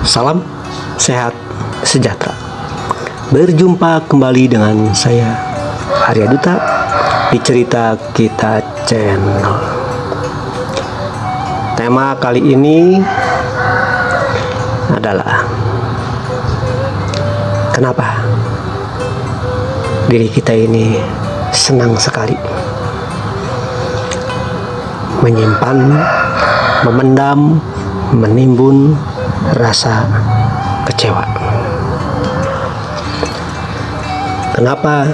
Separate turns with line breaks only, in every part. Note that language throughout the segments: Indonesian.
Salam sehat sejahtera. Berjumpa kembali dengan saya Arya Duta di Cerita Kita Channel. Tema kali ini adalah kenapa diri kita ini senang sekali menyimpan, memendam, menimbun rasa kecewa. Kenapa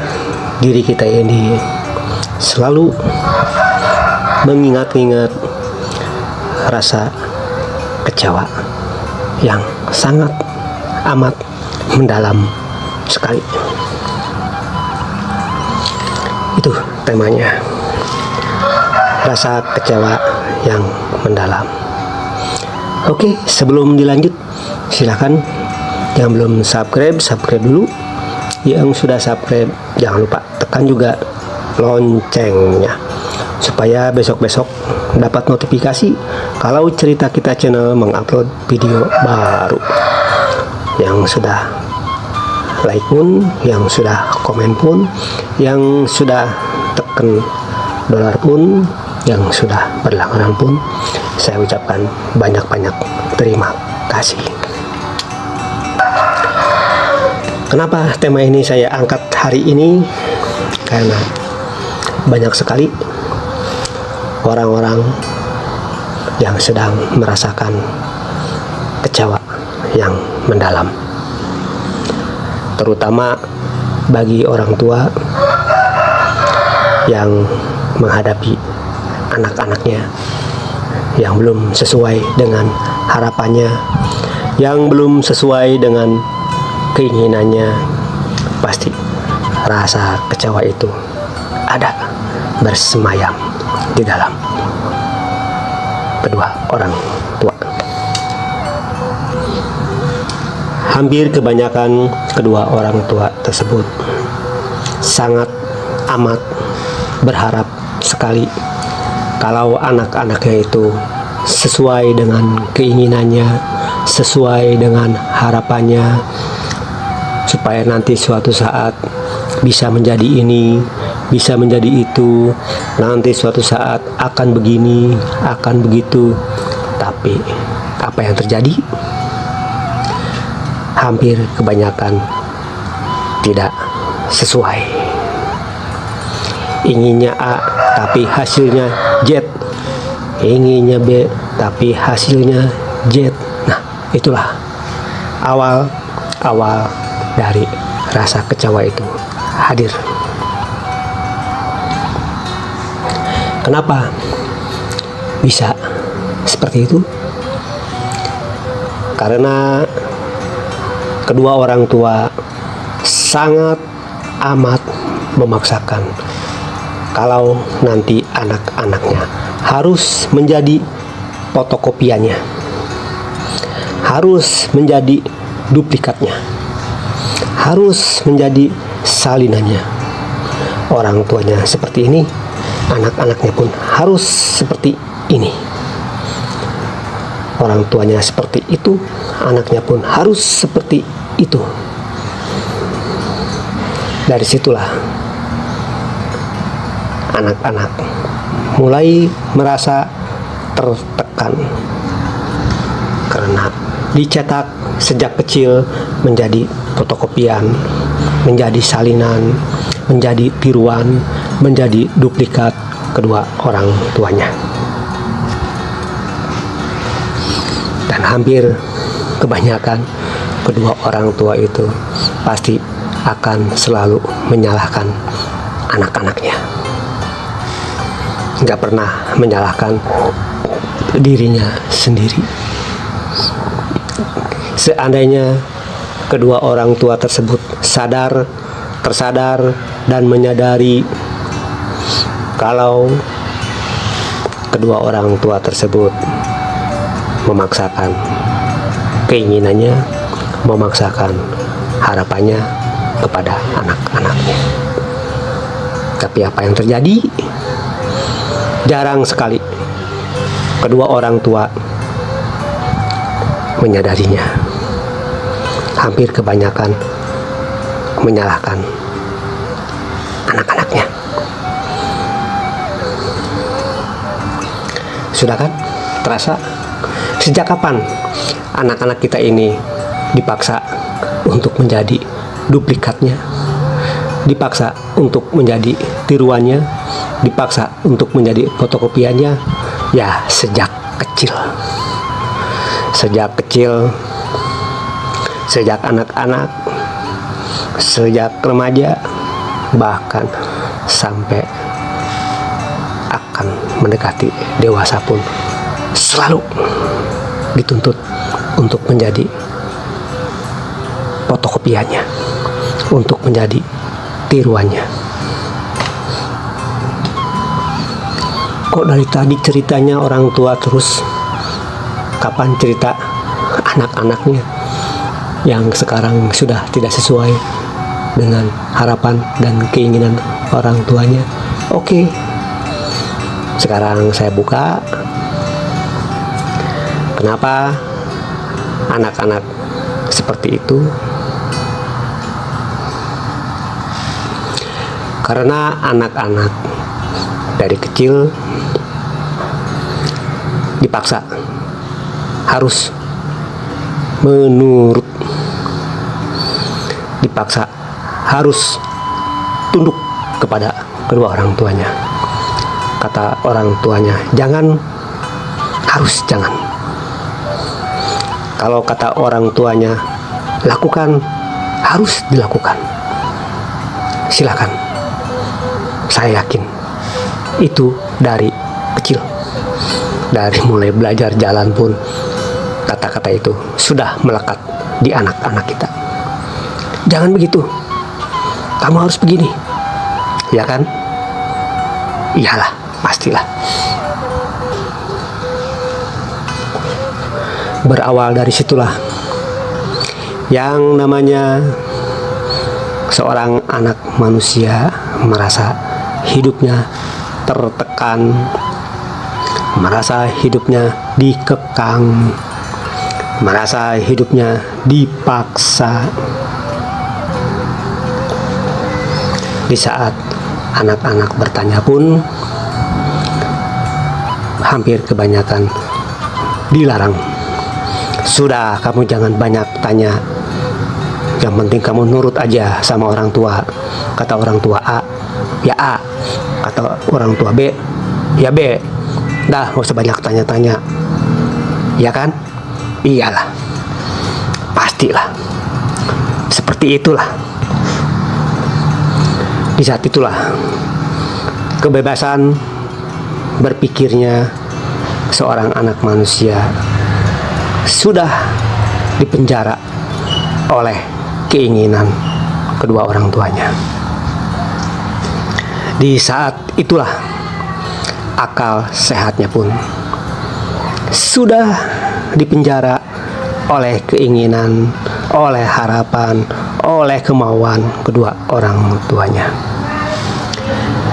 diri kita ini selalu mengingat-ingat rasa kecewa yang sangat amat mendalam sekali. Itu temanya, rasa kecewa yang mendalam. Oke, sebelum dilanjut, silakan yang belum subscribe dulu. Yang sudah subscribe, jangan lupa tekan juga loncengnya supaya besok-besok dapat notifikasi kalau Cerita Kita Channel mengupload video baru. Yang sudah like pun, yang sudah komen pun, yang sudah tekan dolar pun, yang sudah berlangganan pun, saya ucapkan banyak-banyak terima kasih. Kenapa tema ini saya angkat hari ini? Karena banyak sekali orang-orang yang sedang merasakan kecewa yang mendalam, terutama bagi orang tua yang menghadapi anak-anaknya yang belum sesuai dengan harapannya, yang belum sesuai dengan keinginannya. Pasti rasa kecewa itu ada bersemayam di dalam kedua orang tua. Hampir kebanyakan kedua orang tua tersebut sangat amat berharap sekali kalau anak-anaknya itu sesuai dengan keinginannya, sesuai dengan harapannya, supaya nanti suatu saat bisa menjadi ini, bisa menjadi itu, nanti suatu saat akan begini, akan begitu. Tapi apa yang terjadi? Hampir kebanyakan tidak sesuai. Inginnya A tapi hasilnya Z, inginnya B tapi hasilnya Z. Nah, itulah awal dari rasa kecewa itu hadir. Kenapa bisa seperti itu? Karena kedua orang tua sangat amat memaksakan kalau nanti anak-anaknya harus menjadi fotokopiannya, harus menjadi duplikatnya, harus menjadi salinannya. Orang tuanya seperti ini, anak-anaknya pun harus seperti ini. Orang tuanya seperti itu, anaknya pun harus seperti itu. Dari situlah anak-anak mulai merasa tertekan karena dicetak sejak kecil menjadi fotokopian, menjadi salinan, menjadi tiruan, menjadi duplikat kedua orang tuanya. Dan hampir kebanyakan kedua orang tua itu pasti akan selalu menyalahkan anak-anaknya, nggak pernah menyalahkan dirinya sendiri. Seandainya kedua orang tua tersebut tersadar dan menyadari kalau kedua orang tua tersebut memaksakan keinginannya, memaksakan harapannya kepada anak-anaknya. Tapi apa yang terjadi? Jarang sekali kedua orang tua menyadarinya. hampir kebanyakan menyalahkan anak-anaknya. Sudah kan? Terasa? Sejak kapan anak-anak kita ini dipaksa untuk menjadi duplikatnya, dipaksa untuk menjadi tiruannya, dipaksa untuk menjadi fotokopiannya? Ya, sejak kecil. Sejak kecil, sejak anak-anak, sejak remaja, bahkan sampai akan mendekati dewasa pun selalu dituntut untuk menjadi fotokopiannya, untuk menjadi tiruannya. Kok dari tadi ceritanya orang tua terus, kapan cerita anak-anaknya yang sekarang sudah tidak sesuai dengan harapan dan keinginan orang tuanya? Oke, sekarang saya buka kenapa anak-anak seperti itu. Karena anak-anak dari kecil dipaksa harus menurut, dipaksa harus tunduk kepada kedua orang tuanya. Kata orang tuanya jangan, harus jangan. Kalau kata orang tuanya lakukan, harus dilakukan. Silakan. Saya yakin itu dari kecil, dari mulai belajar jalan pun kata-kata itu sudah melekat di anak-anak kita. Jangan begitu, kamu harus begini, ya kan? Iyalah, pastilah. Berawal dari situlah yang namanya seorang anak manusia merasa hidupnya tertekan, merasa hidupnya dikekang, merasa hidupnya dipaksa. Di saat anak-anak bertanya pun hampir kebanyakan dilarang. Sudah, kamu jangan banyak tanya, yang penting kamu nurut aja sama orang tua. Kata orang tua A, ya A. Kata orang tua B, ya B. Dah, gak usah banyak tanya-tanya, ya kan? Iyalah, pastilah. Seperti itulah. Di saat itulah kebebasan berpikirnya seorang anak manusia sudah dipenjara oleh keinginan kedua orang tuanya. Di saat itulah akal sehatnya pun sudah dipenjara oleh keinginan, oleh harapan, oleh kemauan kedua orang tuanya.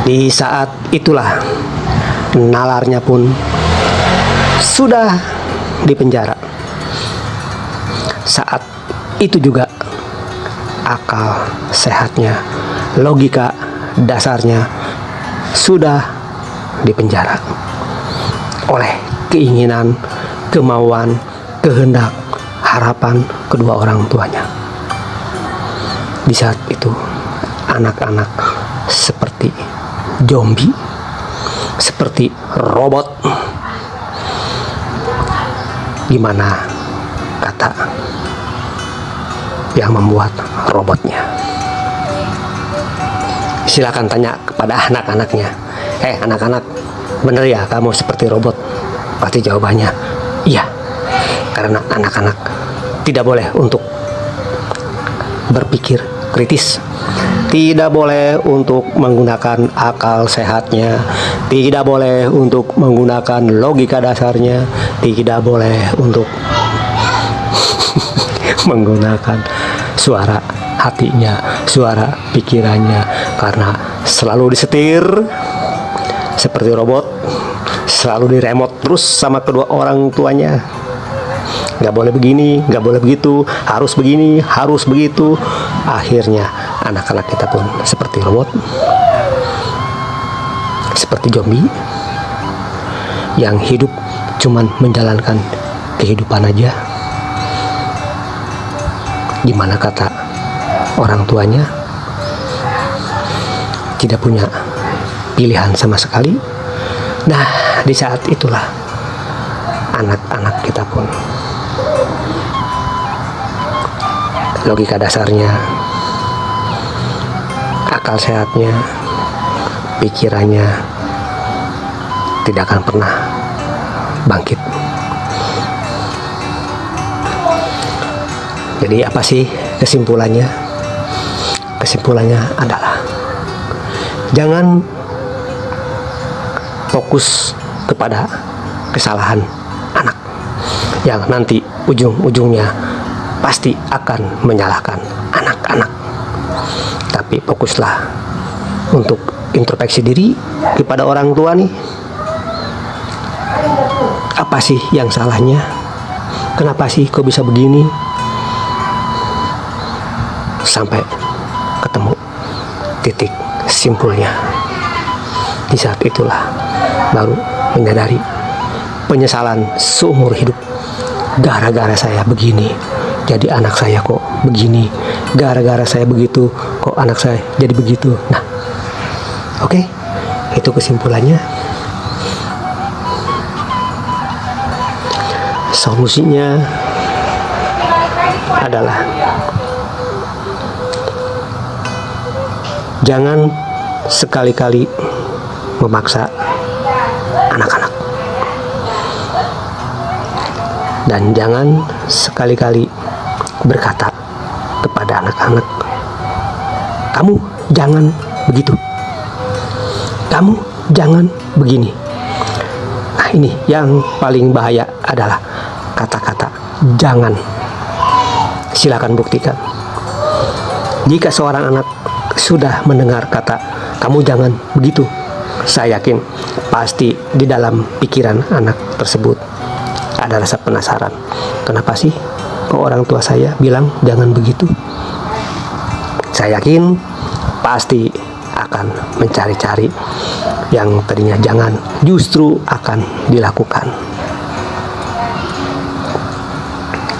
Di saat itulah nalarnya pun sudah dipenjara. Saat itu juga akal sehatnya, logika dasarnya sudah dipenjara oleh keinginan, kemauan, kehendak, harapan kedua orang tuanya. Di saat itu anak-anak seperti zombie, seperti robot. Gimana kata yang membuat robotnya? Silakan tanya kepada anak-anaknya. Anak-anak, bener ya kamu seperti robot? Pasti jawabannya iya. Karena anak-anak tidak boleh untuk berpikir kritis, tidak boleh untuk menggunakan akal sehatnya, tidak boleh untuk menggunakan logika dasarnya, tidak boleh untuk menggunakan suara hatinya, suara pikirannya, karena selalu disetir seperti robot, selalu diremote terus sama kedua orang tuanya. nggak boleh begini, nggak boleh begitu, harus begini, harus begitu. Akhirnya anak-anak kita pun seperti robot, seperti zombie yang hidup cuman menjalankan kehidupan aja. Gimana kata orang tuanya, tidak punya pilihan sama sekali. Nah, di saat itulah anak-anak kita pun logika dasarnya, akal sehatnya, pikirannya tidak akan pernah bangkit. Jadi apa sih kesimpulannya? Kesimpulannya adalah jangan fokus kepada kesalahan anak yang nanti ujung-ujungnya pasti akan menyalahkan anak-anak. Tapi fokuslah untuk introspeksi diri kepada orang tua nih. Apa sih yang salahnya? Kenapa sih kok bisa begini? Sampai ketemu titik simpulnya. Di saat itulah baru menyadari penyesalan seumur hidup. Gara-gara saya begini, jadi anak saya kok begini. Gara-gara saya begitu, kok anak saya jadi begitu. Nah, oke, itu kesimpulannya. Solusinya adalah jangan sekali-kali memaksa anak-anak, dan jangan sekali-kali berkata kepada anak-anak, kamu jangan begitu, kamu jangan begini. Nah, ini yang paling bahaya adalah kata-kata jangan. Silakan buktikan. Jika seorang anak sudah mendengar kata kamu jangan begitu, saya yakin pasti di dalam pikiran anak tersebut ada rasa penasaran. Kenapa sih kok orang tua saya bilang jangan begitu? Saya yakin pasti akan mencari-cari yang tadinya jangan, justru akan dilakukan.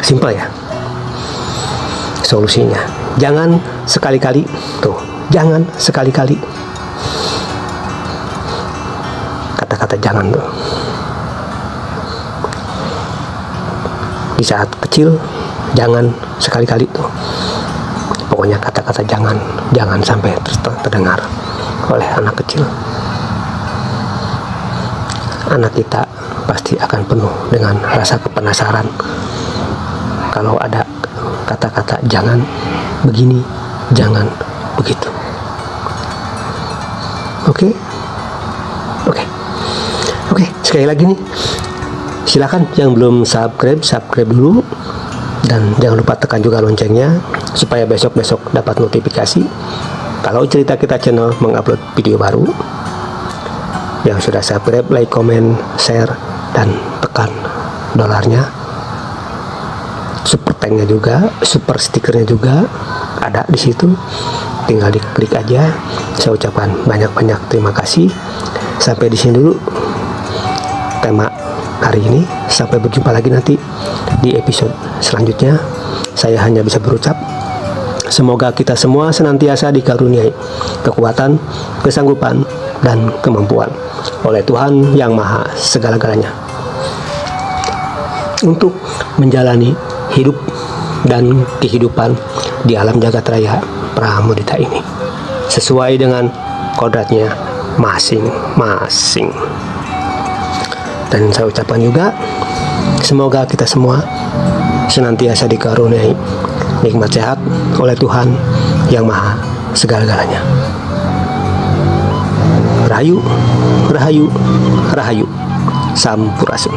Simpel ya solusinya. Jangan sekali-kali, tuh, jangan sekali-kali kata-kata jangan tuh. Di saat kecil jangan sekali-kali tuh. Pokoknya kata-kata jangan sampai terdengar oleh anak kecil. Anak kita pasti akan penuh dengan rasa kepenasaran kalau ada kata-kata jangan begini, jangan begitu. Oke, sekali lagi nih, silakan yang belum subscribe dulu, dan jangan lupa tekan juga loncengnya supaya besok-besok dapat notifikasi kalau Cerita Kita channel mengupload video baru. Yang sudah subscribe, like, comment, share, dan tekan dolarnya. Super thanknya juga, super stikernya juga ada di situ. Tinggal diklik aja. Saya ucapkan banyak-banyak terima kasih. Sampai di sini dulu tema hari ini. Sampai berjumpa lagi nanti di episode selanjutnya. Saya hanya bisa berucap, semoga kita semua senantiasa dikaruniai kekuatan, kesanggupan, dan kemampuan oleh Tuhan Yang Maha Segala-galanya untuk menjalani hidup dan kehidupan di alam jagat raya Pramudita ini sesuai dengan kodratnya masing-masing. Dan saya ucapkan juga semoga kita semua senantiasa dikaruniai nikmat sehat oleh Tuhan Yang Maha Segala-galanya. Rahayu, rahayu, rahayu. Sampurasun.